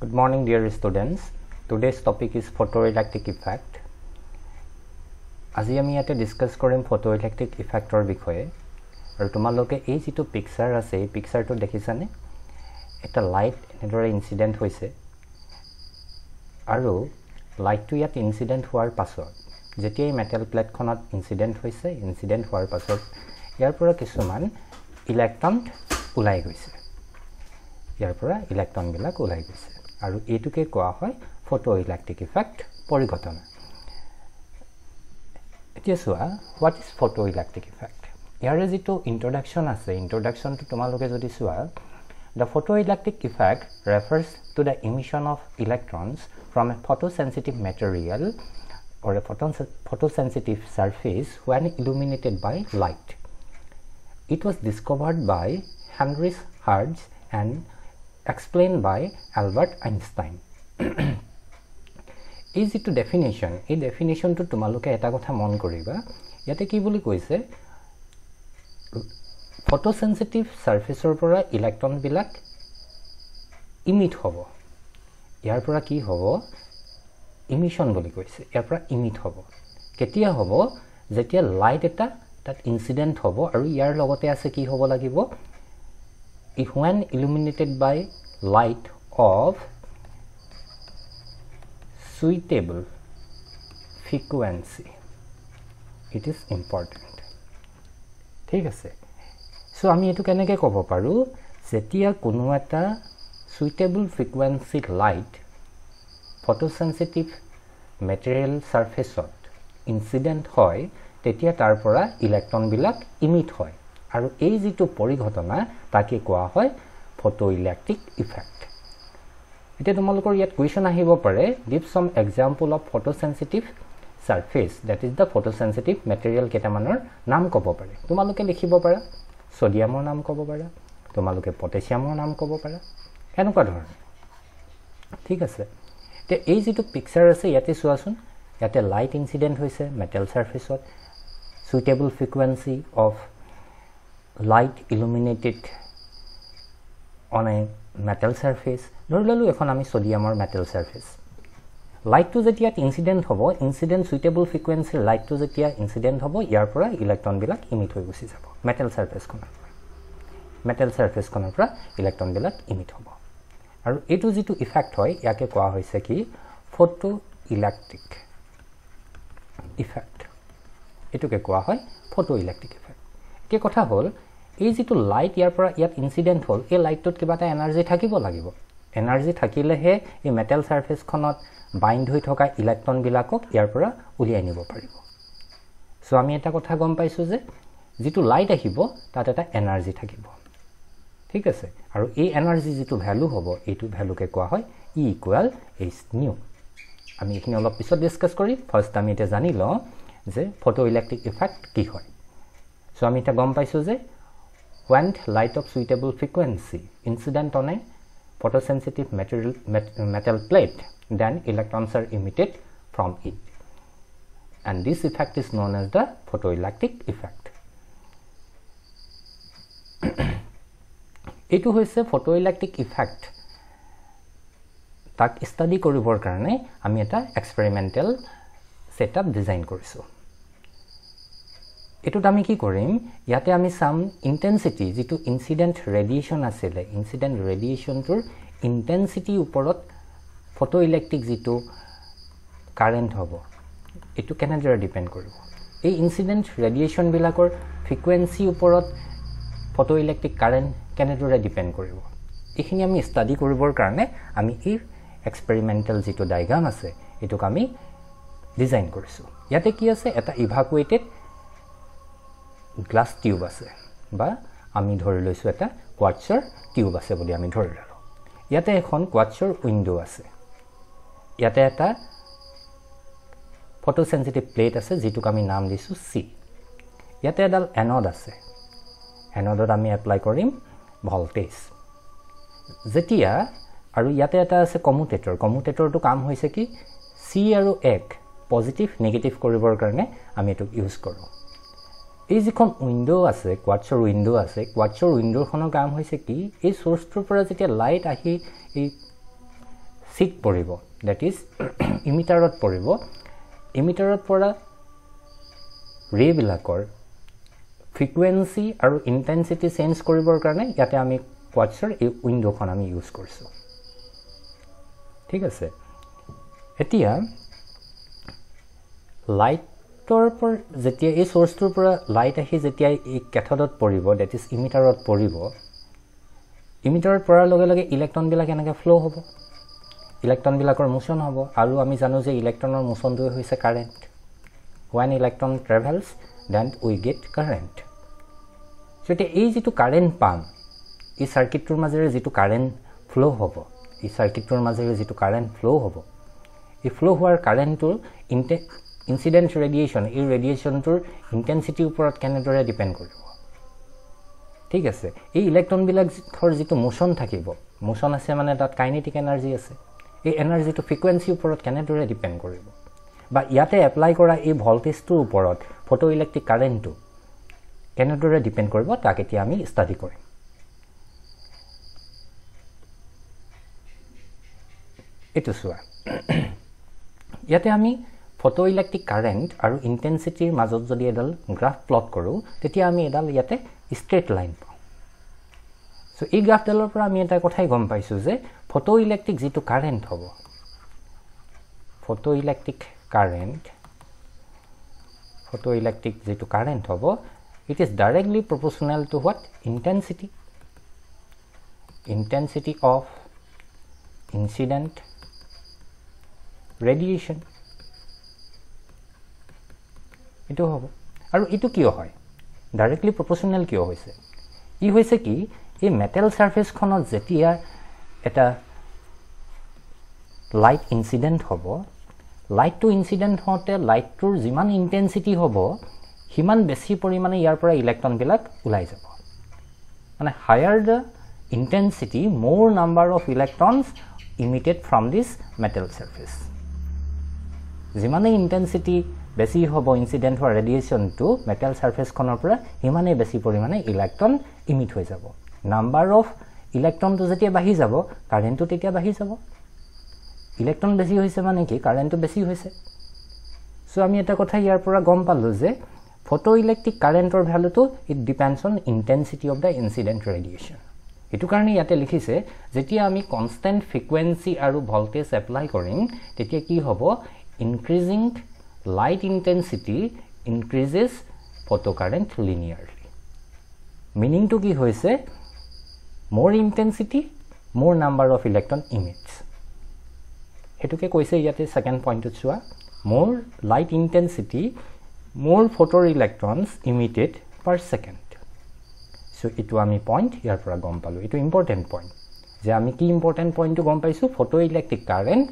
Good morning, dear students. Today's topic is photoelectric effect. আজি আমি ইয়াতে ডিসকাস কৰিম photoelectric effector বিষয়ে আৰু তোমালোকে এই যেটো পিকচাৰ আছে এই পিকচাৰটো দেখিছানে এটা লাইট এনেদৰে ইনসিডেন্ট হৈছে আৰু লাইটটো ইয়াত ইনসিডেন্ট হোৱাৰ পাছত যেতিয়া এই মেটেল প্লেটখনত ইনসিডেন্ট হৈছে ইনসিডেন্ট হোৱাৰ পাছত ইয়াৰ পৰা কিছুমান ইলেক্ট্ৰন ওলাই গৈছে ইয়াৰ পৰা ইলেক্ট্ৰন বিলাক ওলাই গৈছে আৰু এটোকে কোৱা হয় photoelectric effect পৰিঘটনা এতিয়াসোৱা what is photoelectric effect ইয়াৰে যেটো ইন্ট্ৰোডাকশন আছে ইন্ট্ৰোডাকশনটো তোমালোকে যদি সোৱা the photoelectric effect refers to the emission of electrons from a photosensitive material or a photosensitive surface when illuminated by light it was discovered by Henry Hertz and explained by Albert Einstein is it to definition এই definition to তোমালোকে এটা কথা মন কৰিবা ইয়াতে কি বুলি কৈছে photosensitive surface ৰ পৰা ইলেক্ট্ৰন বিলাক ইমিট হ'ব ইয়াৰ পৰা কি হ'ব ইমিশন বুলি কৈছে ইয়াৰ পৰা ইমিট হ'ব কেতিয়া হ'ব যেতিয়া লাইট এটা তাত ইনসিডেন্ট হ'ব আৰু ইয়াৰ লগতে আছে কি হ'ব লাগিব if when illuminated by light of suitable frequency it is important ঠিক আছে সো আমি এটো কেনেকৈ ক'ব পাৰো যেতিয়া কোনো এটা suitable frequency light photosensitive material surface ত incident হয় তেতিয়া তাৰ পৰা ইলেক্ট্ৰন বিলাক ইমিট হয় আৰু এই যেটো পৰিঘটনা তাকে কোৱা হয় photoelectric effect এতিয়া তোমালোকৰ ইয়াত কোৱেশ্চন আহিব পাৰে give some example of photosensitive surface that is the photosensitive material কেটামানৰ নাম ক'ব পাৰে তোমালোকে লিখিব পাৰা সোডিয়ামৰ নাম ক'ব পাৰা তোমালোকে পটাছিয়ামৰ নাম ক'ব পাৰা এনেকুৱা ধৰণৰ ঠিক আছে তে এই যেটো পিকচাৰ আছে ইয়াতে চোৱাচোন ইয়াতে লাইট ইনসিডেন্ট হৈছে মেটেল সাৰফেসত suitable frequency of light illuminated on a metal surface ধৰিললো এখন আমি সোডিয়ামৰ মেটেল সাৰফেস লাইটটো যেতিয়া ইনসিডেন্ট হ'ব ইনসিডেন্ট suitable frequency লাইটটো যেতিয়া ইনসিডেন্ট হ'ব ইয়াৰ পৰা ইলেক্ট্ৰন বিলাক ইমিট হৈ গুচি যাব মেটেল সাৰফেস খনৰ পৰা ইলেক্ট্ৰন বিলাক ইমিট হ'ব আৰু এটো যেটো ইফেক্ট হয় ইয়াকে কোৱা হৈছে কি photoelectric effect এটোকে কোৱা হয় photoelectric effect কি কথা হ'ল এই যেটো লাইট ইয়াৰ পৰা ইয়াত ইনসিডেন্ট হ'ল এই লাইটটোত কিবা এটা এনাৰ্জি থাকিব লাগিব এনাৰ্জি থাকিলেহে এই মেটেল সাৰফেস খনত বাইন্ড হৈ থকা ইলেক্ট্ৰন বিলাকক ইয়াৰ পৰা উলিয়াই নিব পাৰিব সো আমি এটা কথা গম পাইছো যে যেটো লাইট আহিব তাত এটা এনাৰ্জি থাকিব ঠিক আছে আৰু এই এনাৰ্জি যেটো ভ্যালু হ'ব এটো ভ্যালুকে কোৱা হয় E = h nu আমি এখিনি অলপ পিছত ডিসকাস কৰিম ফাৰ্স্ট আমি এটা জানি লওঁ যে photoelectric effect কি হয় সো আমি এটা গম পাইছো যে when light of suitable frequency incident on a photosensitive metal plate then electrons are emitted from it and this effect is known as the photoelectric effect এটো হৈছে photoelectric effect তাক ষ্টাডি কৰিবৰ কাৰণে আমি এটা এক্সপেৰিমেন্টাল সেটআপ ডিজাইন কৰিছো এটোত আমি কি কৰিম ইয়াতে আমি সাম ইন্টেন্সিটি যেটো ইনসিডেন্ট ৰেডিয়েশন আছিল ইনসিডেন্ট ৰেডিয়েশনটোৰ ইন্টেন্সিটি ওপৰত photoelectric যেটো কাৰেন্ট হ'ব এটো কেনেদৰে ডিপেন্ড কৰিব এই ইনসিডেন্ট ৰেডিয়েশন বিলাকৰ ফ্ৰিকুৱেন্সি ওপৰত photoelectric কাৰেন্ট কেনেদৰে ডিপেন্ড কৰিব এখিনি আমি ষ্টাডি কৰিবৰ কাৰণে আমি এই এক্সপেৰিমেন্টাল যেটো ডায়াগ্ৰাম আছে এটোক আমি ডিজাইন কৰিছো ইয়াতে কি আছে এটা ইভাকুৱেটেড গ্লাস টিউব আছে বা আমি ধৰি লৈছো এটা কোৱাৰ্টছৰ টিউব আছে বুলি আমি ধৰি ললো ইয়াতে এখন কোৱাৰ্টছৰ উইন্ডো আছে ইয়াতে এটা ফটোসেনসিটিভ প্লেট আছে যেটোক আমি নাম দিছো সি ইয়াতে এডাল এনড আছে এনডত আমি এপ্লাই কৰিম ভোল্টেজ যেতিয়া আৰু ইয়াতে এটা আছে কমিউটেটৰটো কাম হৈছে কি সি আৰু এক পজিটিভ নেগেটিভ কৰিবৰ কাৰণে আমি এটো ইউজ কৰো এই যিখন উইন্ডো আছে কোৱাৰ্টছৰ উইন্ডোৰ খনৰ কাম হৈছে কি এই সোৰ্সটোৰ পৰা যেতিয়া লাইট আহি এই সিট পৰিব দ্যাট ইজ ইমিটাৰত পৰিব ইমিটাৰত পৰা ৰে বিলাকৰ ফ্ৰিকুৱেন্সি আৰু ইন্টেন্সিটি চেঞ্জ কৰিবৰ কাৰণে ইয়াতে আমি কোৱাৰ্টছৰ এই উইন্ডোখন আমি ইউজ কৰিছো ঠিক আছে এতিয়া লাইটৰ পৰ যেতিয়া এই সোৰ্সটোৰ পৰা লাইট আহি যেতিয়া এই ক্যাথডত পৰিব দ্যাট ইজ ইমিটাৰত পৰিব ইমিটাৰত পৰাৰ লগে লগে ইলেক্ট্ৰন বিলাক এনেকৈ ফ্লো হ'ব ইলেক্ট্ৰন বিলাকৰ মোশন হ'ব আৰু আমি জানো যে ইলেক্ট্ৰনৰ মোশনটো হৈছে current when electron travels then we get current so এই যেটো কারেন্ট পাম এই সাৰ্কিটৰ মাজেৰে যেটো কাৰেন্ট ফ্লো হ'ব এই সাৰ্কিটৰ মাজেৰে যেটো কাৰেন্ট ফ্লো হ'ব এই ফ্লো হোৱাৰ কাৰেন্টৰ ইনসিডেন্ট ৰেডিয়েশন এই ৰেডিয়েশনটোৰ ইন্টেন্সিটিৰ ওপৰত কেনেদৰে ডিপেন্ড কৰিব ঠিক আছে এই ইলেক্ট্ৰন বিলাকৰ যেটো মোশন থাকিব মোশন আছে মানে তাত কাইনেটিক এনাৰ্জি আছে এই এনাৰ্জিটো ফ্ৰিকুৱেন্সিৰ ওপৰত কেনেদৰে ডিপেন্ড কৰিব বা ইয়াতে এপ্লাই কৰা এই ভোল্টেজটোৰ ওপৰত ফটোইলেক্ট্ৰিক কাৰেন্টটো কেনেদৰে ডিপেন্ড কৰিব তাক এতিয়া আমি ষ্টাডি কৰিম এটো সোৱা ইয়াতে আমি ফটোইলেক্ট্ৰিক কাৰেন্ট আৰু ইন্টেন্সিটিৰ মাজত যদি এডাল গ্ৰাফ প্লট কৰো তেতিয়া আমি এডাল ইয়াতে ষ্ট্ৰেট লাইন পাওঁ সো এই গ্ৰাফডালৰ পৰা আমি এটা কথাই গম পাইছো যে ফটোইলেক্ট্ৰিক যেটো কাৰেন্ট হ'ব ফটোইলেক্ট্ৰিক photoelectric যেটো কারেন্ট হ'ব it is directly proportional to what intensity of incident radiation এটো হ'ব আৰু এটো কিয় হয় ডাইৰেক্টলি প্ৰপোৰ্শনাল কিয় হৈছে ই হৈছে কি এই মেটাল সাৰফেস খনত যেতিয়া এটা লাইট ইনসিডেন্ট হ'ব লাইট টু ইনসিডেন্ট হতে লাইট টুৰ যিমান ইন্টেন্সিটি হ'ব হিমান বেছি পৰিমাণে ইয়াৰ পৰা ইলেক্ট্ৰন বিলাক উলাই যাব মানে higher the intensity more number of electrons emitted from this metal surface যিমানে ইন্টেন্সিটি বেছি হ'ব ইনসিডেন্ট হোৱা ৰেডিয়েশন টু মেটাল সাৰফেস খনৰ পৰা হিমানে বেছি পৰিমাণে ইলেক্ট্ৰন ইমিট হৈ যাব নাম্বাৰ অফ ইলেক্ট্ৰনটো যেতিয়া বাঢ়ি যাব কাৰেন্টটো তেতিয়া বাঢ়ি যাব ইলেক্ট্ৰন বেছি হৈছে মানে কি কাৰেন্টটো বেছি হৈছে সো আমি এটা কথা ইয়াৰ পৰা গম পালো যে ফটোইলেক্ট্ৰিক কাৰেন্টৰ ভ্যালুটো it depends on intensity of the incident radiation এটো কাৰণে ইয়াতে লিখিছে যেতিয়া আমি কনস্ট্যান্ট ফ্ৰিকুৱেন্সি আৰু ভোল্টেজ এপ্লাই কৰিম তেতিয়া কি হ'ব increasing light intensity increases photocurrent linearly meaning to কি হৈছে more intensity more number of electron emits এটুকে কৈছে ইয়াতে সেকেন্ড পয়েন্টত চোৱা more light intensity more photoelectrons emitted per second so এটো আমি পয়েন্ট ইয়াৰ পৰা গম পালো এটো ইম্পৰ্টেন্ট পয়েন্ট যে আমি কি ইম্পৰ্টেন্ট পয়েন্টটো গম পাইছো photoelectric current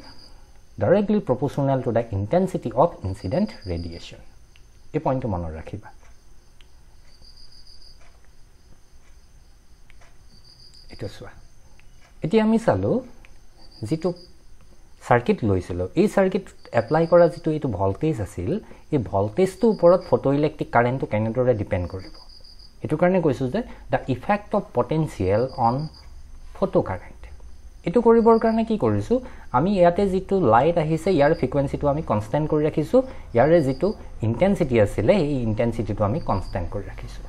directly proportional to the intensity of incident radiation এই পয়েন্টটো মনত ৰাখিবা এটো চোৱা এতিয়া আমি চালো যেটো সাৰ্কিট লৈছিল এই সাৰ্কিট এপ্লাই কৰা যেটো এটো ভোল্টেজ আছিল এই ভোল্টেজটো ওপৰত ফটোইলেক্ট্ৰিক কাৰেন্টটো কেনেদৰে ডিপেন্ড কৰিব এটো কাৰণে কৈছো যে the effect of potential on photocurrent এটো কৰিবৰ কাৰণে কি কৰিছো আমি ইয়াতে যেটো লাইট আহিছে ইয়াৰ ফ্ৰিকুৱেন্সিটো আমি কনস্ট্যান্ট কৰি ৰাখিছো ইয়াৰে যেটো ইন্টেন্সিটি আছিল এই ইন্টেন্সিটিটো আমি কনস্ট্যান্ট কৰি ৰাখিছো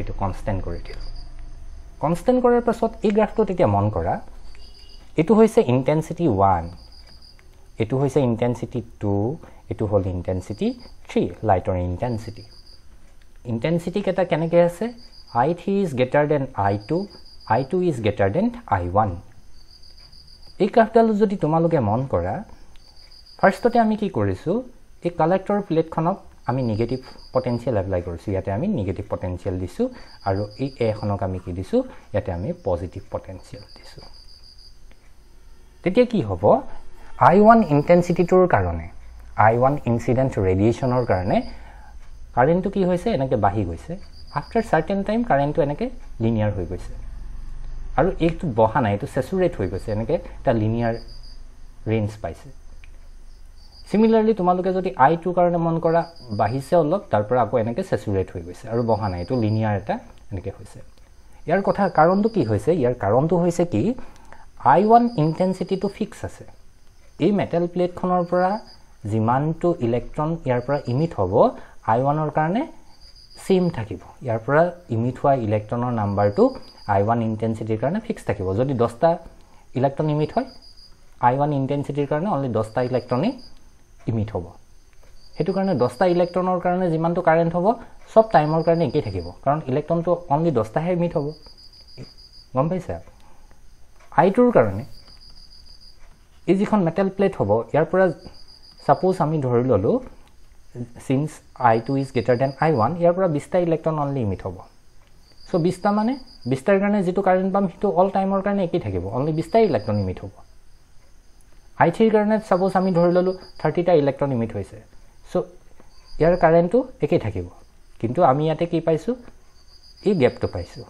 এটো কনস্ট্যান্ট কৰি দিলো কনস্ট্যান্ট কৰাৰ পাছত এই গ্ৰাফটো তেতিয়া মন কৰা এটো হৈছে ইন্টেন্সিটি 1 এটো হৈছে ইন্টেন্সিটি 2 এটো হল ইন্টেন্সিটি 3 লাইটৰ ইন্টেন্সিটি ইন্টেন্সিটি কেটা কেনেকৈ আছে I3 is greater than I2 I2 is greater than I1 এই গ্ৰাফডাল যদি তোমালোকে মন কৰা ফাৰ্ষ্টতে আমি কি কৰিছো এই কালেক্টৰ প্লেটখনক আমি নেগেটিভ পটেনশিয়াল এপ্লাই কৰিছো ইয়াতে আমি নেগেটিভ পটেনশিয়াল দিছো আৰু এই এখনক আমি কি দিছো ইয়াতে আমি পজিটিভ পটেনশিয়াল দিছো তেতিয়া কি হ'ব I1 ইন্টেন্সিটিটোৰ কাৰণে I1 ইনসিডেন্ট ৰেডিয়েশনৰ কাৰণে কাৰেন্টটো কি হৈছে এনেকৈ বাঢ়ি গৈছে আফটাৰ সাৰ্টেন টাইম কাৰেন্টটো এনেকৈ লিনিয়াৰ হৈ গৈছে আৰু এইটো বহা নাই এটো স্যাচুৰেট হৈ গৈছে এনেকৈ এটা লিনিয়াৰ ৰেঞ্জ পাইছে সিমিলাৰলি তোমালোকে যদি I2 কাৰণে মন কৰা বাঢ়িছে অলপ তাৰ পৰা আকৌ এনেকৈ স্যাচুৰেট হৈ গৈছে আৰু বহা নাই এটো লিনিয়াৰ এটা এনেকৈ হৈছে ইয়াৰ কথা কাৰণটো কি হৈছে ইয়াৰ কাৰণটো হৈছে কি I1 ইন্টেন্সিটিটো ফিক্স আছে এই মেটেল প্লেটখনৰ পৰা যিমানটো ইলেক্ট্ৰন ইয়াৰ পৰা ইমিট হ'ব I1 ৰ কাৰণে সেম থাকিব ইয়াৰ পৰা ইমিট হোৱা ইলেক্ট্ৰনৰ নাম্বাৰটো I1 ইন্টেন্সিটিৰ কাৰণে ফিক্স থাকিব যদি 10টা ইলেক্ট্ৰন ইমিট হয় I1 ইন্টেন্সিটিৰ কাৰণে অনলি 10টা ইলেক্ট্ৰনে ইমিট হ'ব হেতু কাৰণে 10টা ইলেক্ট্ৰনৰ কাৰণে যিমানটো কাৰেন্ট হ'ব সব টাইমৰ কাৰণে একেই থাকিব কাৰণ ইলেক্ট্ৰনটো অনলি 10টা হে ইমিট হ'ব গম পাইছা I2 ৰ কাৰণে এই যিখন মেটেল প্লেট হ'ব ইয়াৰ পৰা সাপোজ আমি ধৰি ললো since I2 is greater than I1 ইয়াৰ পৰা 20টা ইলেক্ট্ৰন অনলি ইমিট হ'ব সো 20টা মানে 20টাৰ কাৰণে যেটো কাৰেন্ট পাম হেতু অল টাইমৰ কাৰণে একেই থাকিব অনলি 20টা ইলেক্ট্ৰন ইমিট হ'ব I3 ৰ কাৰণে সাপোজ আমি ধৰি ললো 30টা ইলেক্ট্ৰন ইমিট হৈছে সো ইয়াৰ কাৰেন্টটো একেই থাকিব কিন্তু আমি ইয়াতে কি পাইছো এই গ্যাপটো পাইছো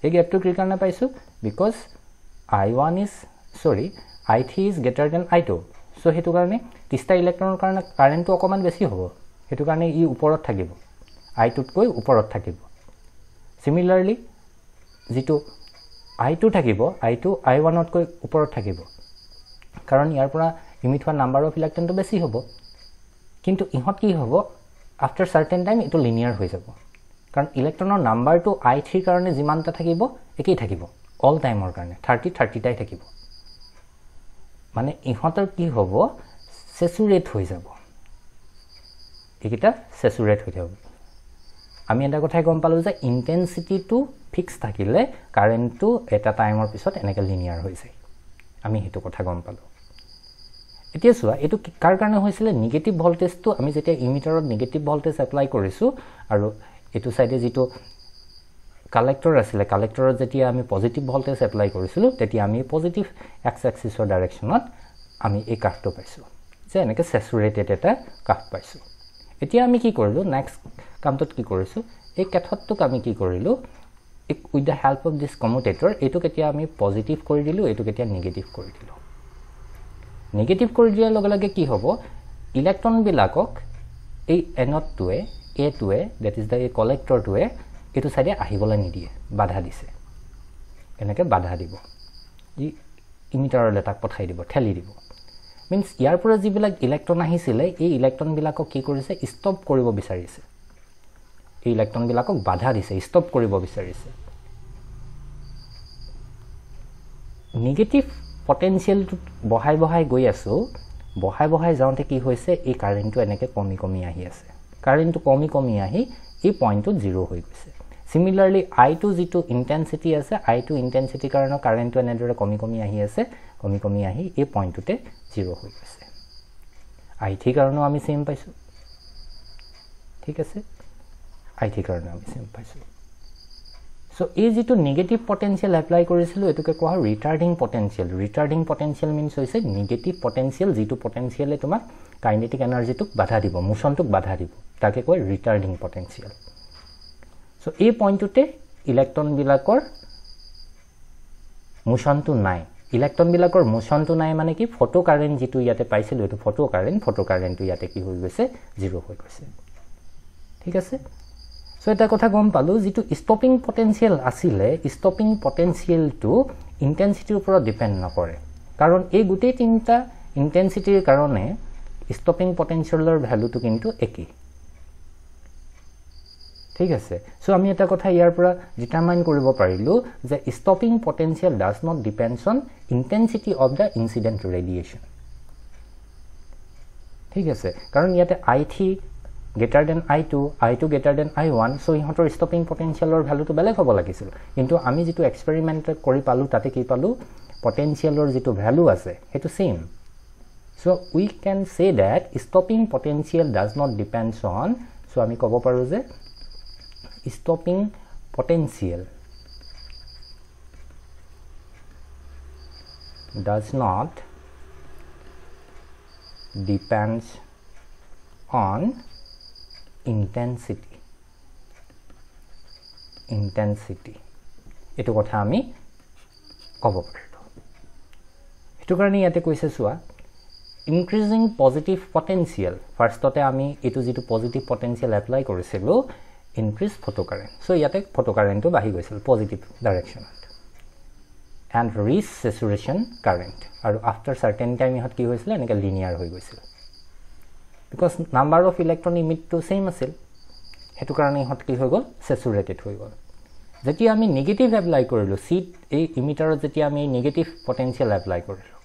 এই গ্যাপটো কি কাৰণে পাইছো because I3 is greater than I2 so হেতু কাৰণে 30টা ইলেক্ট্ৰনৰ কাৰণে কাৰেন্টটো অকমান বেছি হ'ব হেতু কাৰণে ই ওপৰত থাকিব I2 তকৈ ওপৰত থাকিব সিমিলাৰলি যেটো I2 থাকিব I2 I1 তকৈ ওপৰত থাকিব কাৰণ ইয়াৰ পৰা ইমিট হোৱা নাম্বাৰ অফ ইলেক্ট্ৰনটো বেছি হ'ব কিন্তু ইহত কি হ'ব আফটাৰ সাৰ্টেন টাইম ইটো লিনিয়াৰ হৈ যাব কাৰণ ইলেক্ট্ৰনৰ নাম্বাৰটো I3 কাৰণে যিমানটা থাকিব একেই থাকিব অল টাইমৰ কাৰণে 30টাই থাকিব মানে ইহতৰ কি হ'ব স্যাচুৰেট হৈ যাব একিটা স্যাচুৰেট হৈ যাব আমি এটা কথাই গম পালো যে ইন্টেন্সিটিটো ফিক্স থাকিলে কাৰেন্টটো এটা টাইমৰ পিছত এনেকৈ লিনিয়াৰ হৈ যায় আমি হেতু কথা গম পালো এতিয়া চোৱা এটো কাৰ কাৰণে হৈছিল নেগেটিভ ভোল্টেজটো আমি যেতিয়া ইমিটাৰত নেগেটিভ ভোল্টেজ এপ্লাই কৰিছো আৰু এটো সাইডে যেটো কালেক্টৰ আছিল কালেক্টৰত যেতিয়া আমি পজিটিভ ভোল্টেজ এপ্লাই কৰিছিলো তেতিয়া আমি পজিটিভ এক্স এক্সিসৰ ডাইৰেকশনত আমি এই কাৰ্ভটো পাইছো যে এনেকৈ স্যাচুৰেটেড এটা কাৰ্ভ পাইছো এতিয়া আমি কি কৰিলো নেক্সট কামটোত কি কৰিছো এই কেথডটোক আমি কি কৰিলো with the help of this commutator এটো কেতিয়া আমি পজিটিভ কৰি দিলো এটো কেতিয়া নেগেটিভ কৰি দিলো নেগেটিভ কৰি দিয়াৰ লগে লগে কি হ'ব ইলেক্ট্ৰন বিলাকক এই এনডটোৱে এটোৱে দ্যাট ইজ দা কালেক্টৰটোৱে এটো সাইডে আহিবলৈ নিদিয়ে বাধা দিছে এনেকৈ বাধা দিব ই ইমিটাৰলৈ তাক পঠাই দিব ঠেলি দিব মিন্স ইয়াৰ পৰা যিবিলাক ইলেক্ট্ৰন আহিছিল এই ইলেক্ট্ৰন বিলাকক কি কৰিছে ষ্টপ কৰিব বিচাৰিছে এই ইলেক্ট্ৰন বিলাকক বাধা দিছে ষ্টপ কৰিব বিচাৰিছে নেগেটিভ পটেনশিয়ালটো বহাই গৈ আছো বহাই যাওঁতে কি হৈছে এই কাৰেন্টটো এনেকৈ কমি আহি আছে কাৰেন্টটো কমি আহি এই পইণ্টটো 0 হৈ গৈছে সিমিলাৰলি I2 যেটো ইন্টেন্সিটি আছে I2 ইন্টেন্সিটি কাৰণে কাৰেন্টটো এনেদৰে কমি আহি আছে কমি আহি এই পইণ্টটোতে 0 হৈ গৈছে I3 কাৰণে আমি সেম পাইছো ঠিক আছে I3 কাৰণে আমি সেম পাইছো সো এই যেটো নেগেটিভ পটেনশিয়াল এপ্লাই কৰিছিল এটোকে কোৱা ৰিটাৰ্ডিং পটেনশিয়াল মিন্স হৈছে নেগেটিভ পটেনশিয়াল যেটো পটেনশিয়ালে তোমাক কাইনেটিক এনাৰ্জিটোক বাধা দিব মোশনটোক বাধা দিব তাকে কয় ৰিটাৰ্ডিং পটেনশিয়াল সো এই পইণ্টটোতে ইলেক্ট্ৰন বিলাকৰ মোশনটো নাই ইলেক্ট্ৰন বিলাকৰ মোশনটো নাই মানে কি ফটো কাৰেন্ট যেটো ইয়াতে পাইছিল এটো ফটো কাৰেন্টটো ইয়াতে কি হৈ গৈছে 0 হৈ গৈছে ঠিক আছে সো এটা কথা গম পালো যেটো ষ্টপিং পটেনশিয়াল আছিল ষ্টপিং পটেনশিয়ালটো ইন্টেন্সিটিৰ ওপৰত ডিপেন্ড নকৰে কাৰণ এই গুটেই তিনটা ইন্টেন্সিটিৰ কাৰণে ষ্টপিং পটেনশিয়ালৰ ভ্যালুটো কিন্তু একেই ঠিক আছে সো আমি এটা কথা ইয়াৰ পৰা ডিটাৰমাইন কৰিব পাৰিলো যে stopping potential does not depends on intensity of the incident radiation ঠিক আছে কাৰণ ইয়াতে I3 greater than I2 greater than I1 so ইহতৰ ষ্টপিং পটেনশিয়ালৰ ভ্যালুটো বেলেগ হ'ব লাগিছিল কিন্তু আমি যেটো এক্সপেৰিমেন্ট কৰি পালো তাতে কি পালো পটেনশিয়ালৰ যেটো ভ্যালু আছে হেতু same so we can say that stopping potential does not depends on so আমি ক'ব পাৰো যে stopping potential does not depends on intensity এটো কথা আমি ক'ব পাৰো এটো কাৰণে ইয়াতে কৈছে চোৱা increasing positive potential ফাৰ্ষ্টতে আমি এটো যেটো পজিটিভ পটেনশিয়াল এপ্লাই কৰিছিলো increase photo current so yate photo current to bahi goisil positive direction and reach saturation current. And after certain time, it was linear. Because number of electrons emit to same asil. Hetu karone hot ki hoy gol saturated hoy gol. Jeti ami negative apply korilu seed ei emitter jeti ami negative potential apply korilu.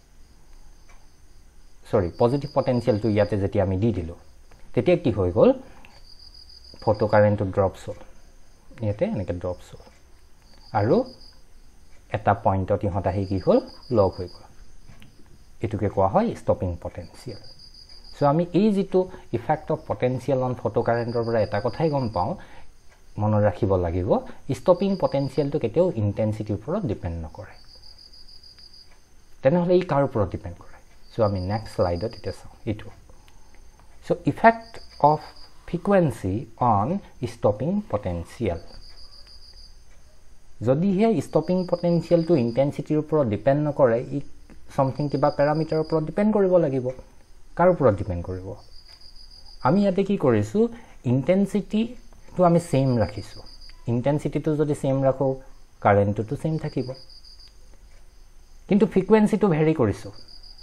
Sorry, positive potential to yate jeti ami di dilu. Tetia ki hoy gol photocurrent to drops hol. Yate eneke drops hol. Aru eta point ot ihot ahi ki hol log hoy gol. Etuke koa hoy stopping potential. So আমি এই যেটো effect of potential on ফটোকাৰেন্টৰ পৰা এটা কথাই গম পাওঁ মনত ৰাখিব লাগিব ষ্টপিং পটেনশিয়ালটো কেতিয়াও ইন্টেন্সিটিৰ ওপৰত ডিপেন্ড নকৰে তেনেহলে ই কাৰ ওপৰত ডিপেন্ড কৰে সো আমি নেক্সট স্লাইডত এটা চাওঁ এটো so effect of frequency on stopping potential যদি হে ষ্টপিং পটেনশিয়ালটো ইন্টেন্সিটিৰ ওপৰত ডিপেন্ড নকৰে ই সামথিং কিবা প্যাৰামিটাৰৰ ওপৰত ডিপেন্ড কৰিব লাগিব কাৰ ওপৰত ডিপেন্ড কৰিব আমি ইয়াতে কি কৰিছো ইন্টেন্সিটি তো আমি সেম ৰাখিছো ইন্টেন্সিটি তো যদি সেম ৰাখো কাৰেন্টটো তো সেম থাকিব কিন্তু ফ্ৰিকুৱেন্সি তো ভেৰি কৰিছো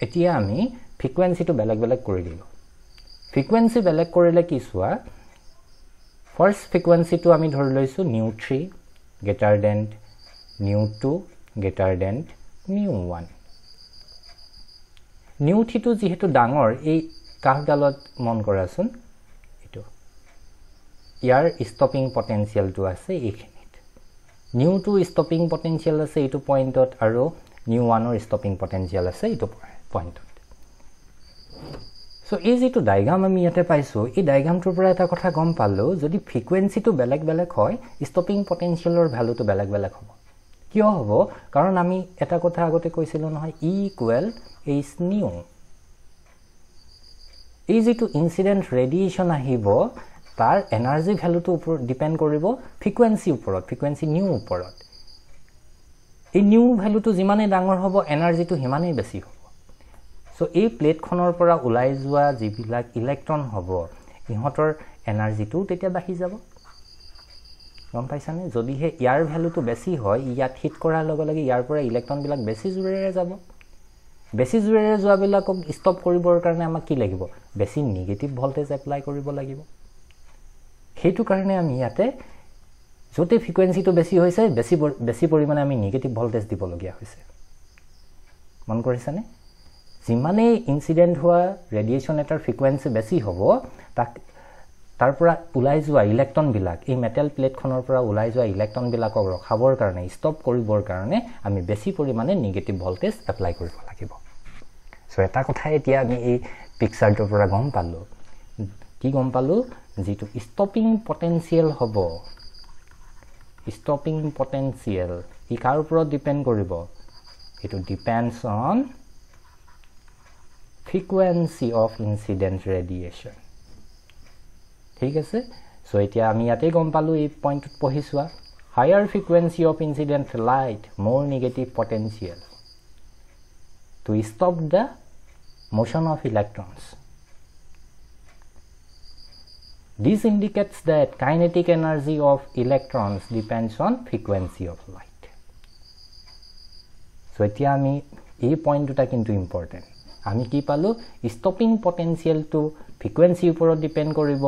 এতিয়া আমি ফ্ৰিকুৱেন্সি তো বেলেগ বেলেগ কৰি দিলো ফ্ৰিকুৱেন্সি বেলেগ কৰিলে কি সোৱা ফাৰ্স্ট ফ্ৰিকুৱেন্সি তো আমি ধৰি লৈছো nu 3 greater than nu 2 greater than nu 1 nu থিটো যেহেতু ডাঙৰ এই কাহডালত মন কৰাছোন এটো ইয়াৰ ষ্টপিং পটেনশিয়ালটো আছে এইখিনিত নিউ 2 ষ্টপিং পটেনশিয়াল আছে এইটো পইণ্টত আৰু নিউ 1 ৰ ষ্টপিং পটেনশিয়াল আছে এইটো পইণ্টত সো এই যেটো ডায়াগ্ৰাম আমি ইয়াতে পাইছো এই ডায়াগ্ৰামটোৰ পৰা এটা কথা গম পালো যদি ফ্ৰিকুৱেন্সিটো বেলেগ বেলেগ হয় ষ্টপিং পটেনশিয়ালৰ ভ্যালুটো বেলেগ বেলেগ হ'ব কিয় হ'ব কাৰণ আমি এটা কথা আগতে কৈছিলো নহয় E ইকুৱেল H নিউ এই যেটো ইনসিডেন্ট ৰেডিয়েশন আহিব তাৰ এনাৰ্জি ভ্যালুটো ওপৰত ডিপেন্ড কৰিব ফ্ৰিকুৱেন্সি ওপৰত ফ্ৰিকুৱেন্সি নিউ ওপৰত এই নিউ ভ্যালুটো যিমানে ডাঙৰ হ'ব এনাৰ্জিটো হিমানেই বেছি হ'ব সো এই প্লেটখনৰ পৰা ওলাই যোৱা যিবিলাক ইলেক্ট্ৰন হ'ব ইহঁতৰ এনাৰ্জিটো তেতিয়া বাঢ়ি যাব গম পাইছানে যদি হে ইয়াৰ ভ্যালুটো বেছি হয় ইয়াত হিট কৰাৰ লগে লগে ইয়াৰ পৰা ইলেক্ট্ৰন বিলাক বেছি জোৰেৰে যাব বেছি জোৰেৰে যোৱা বিলাকক ষ্টপ কৰিবৰ কাৰণে আমাক কি লাগিব বেছি নেগেটিভ ভোল্টেজ এপ্লাই কৰিব লাগিব হেতু কাৰণে আমি ইয়াতে যতে ফ্ৰিকুৱেন্সিটো বেছি হৈছে বেছি পৰিমাণে আমি নেগেটিভ ভোল্টেজ দিব লগিয়া হৈছে মন কৰিছানে যিমানে ইনসিডেন্ট হোৱা ৰেডিয়েশন এটাৰ ফ্ৰিকুৱেন্সি বেছি হ'ব তাৰ পৰা ওলাই যোৱা ইলেক্ট্ৰন বিলাক এই মেটেল প্লেটখনৰ পৰা ওলাই যোৱা ইলেক্ট্ৰন বিলাকক ৰখাবৰ কাৰণে ষ্টপ কৰিবৰ কাৰণে আমি বেছি পৰিমাণে নেগেটিভ ভোল্টেজ এপ্লাই কৰিব লাগিব সো এটা কথা এতিয়া আমি এই পিকচাৰটোৰ পৰা গম পালো কি গম পালো যেটো ষ্টপিং পটেনশিয়াল হ'ব ষ্টপিং পটেনশিয়াল ই কাৰ ওপৰত ডিপেন্ড কৰিব এটো depends on frequency of incident radiation ঠিক আছে সো এতিয়া আমি ইয়াতে গম পালো এই পইণ্টত পঢ়িছোৱা higher frequency of incident light more negative potential to stop the motion of electrons this indicates that kinetic energy of electrons depends on frequency of light so এতিয়া আমি এই পইণ্টটা কিন্তু ইম্পৰ্টেন্ট আমি কি পালো ষ্টপিং পটেনশিয়াল টু ফ্ৰিকুৱেন্সি ওপৰত depend কৰিব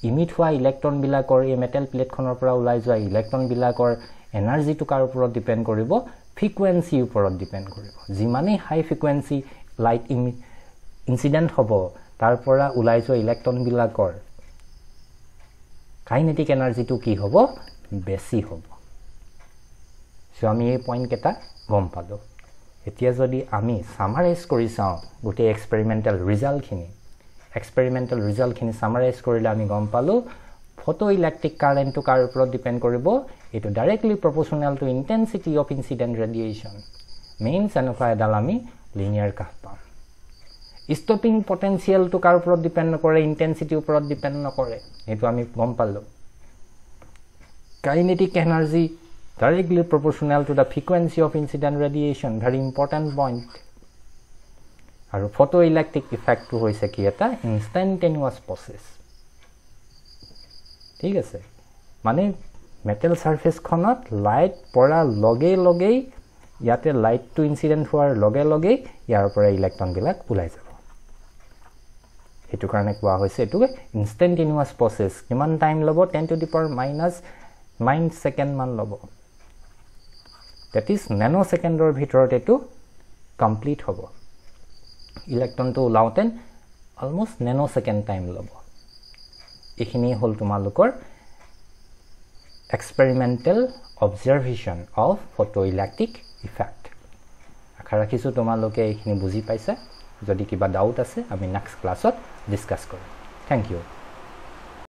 emit হোৱা ইলেক্ট্ৰন বিলাকৰ এই মেটেল প্লেটখনৰ পৰা ওলাই যোৱা ইলেক্ট্ৰন বিলাকৰ এনাৰ্জিটো কাৰ ওপৰত ডিপেন্ড কৰিব ফ্ৰিকুৱেন্সি ওপৰত ডিপেন্ড কৰিব যিমানে হাই ফ্ৰিকুৱেন্সি লাইট ইনসিডেন্ট হ'ব তাৰ পৰা ওলাই যোৱা ইলেক্ট্ৰন বিলাকৰ কাইনেটিক এনাৰ্জিটো কি হ'ব বেছি হ'ব সো আমি এই পইণ্ট কেটা গম পালো এতিয়া যদি আমি সামাৰাইজ কৰি চাও গোটে এক্সপেৰিমেন্টাল ৰিজাল্টখিনি সামাৰাইজ কৰিলে আমি গম পালো ফটোইলেক্ট্ৰিক কাৰেন্টটো কাৰ ওপৰত ডিপেন্ড কৰিব এটো directly proportional to intensity of incident radiation means এনেকুৱা এডাল আমি লিনিয়াৰ কাহ পাম ষ্টপিং পটেনশিয়াল টু কাৰ ওপৰত ডিপেন্ড নকৰে ইন্টেন্সিটি ওপৰত ডিপেন্ড নকৰে এটো আমি গম পালো kinetic energy directly proportional to the frequency of incident radiation very important point aru photoelectric effect to hoise ki eta instantaneous process thik ase mane metal surface khonot light pora loge ইয়াতে লাইটটো incident হোৱাৰ লগে লগে ইয়াৰ পৰা electron বিলাক ওলাই যাব এটো কাৰণে কোৱা হৈছে এটো ইনস্ট্যান্টেনিয়াস প্ৰসেস কিমান টাইম লব 10 to the power minus 9 second মান লব that is nanosecondৰ ভিতৰত এটো কমপ্লিট হ'ব ইলেক্ট্ৰনটো ওলাওতেন almost nanosecond time লব এখিনি হল তোমালোকৰ experimental observation of photoelectric effect আশা ৰাখিছো তোমালোকে এখিনি বুজি পাইছা যদি কিবা ডাউট আছে আমি নেক্সট ক্লাছত ডিসকাস কৰিম থ্যাংক ইউ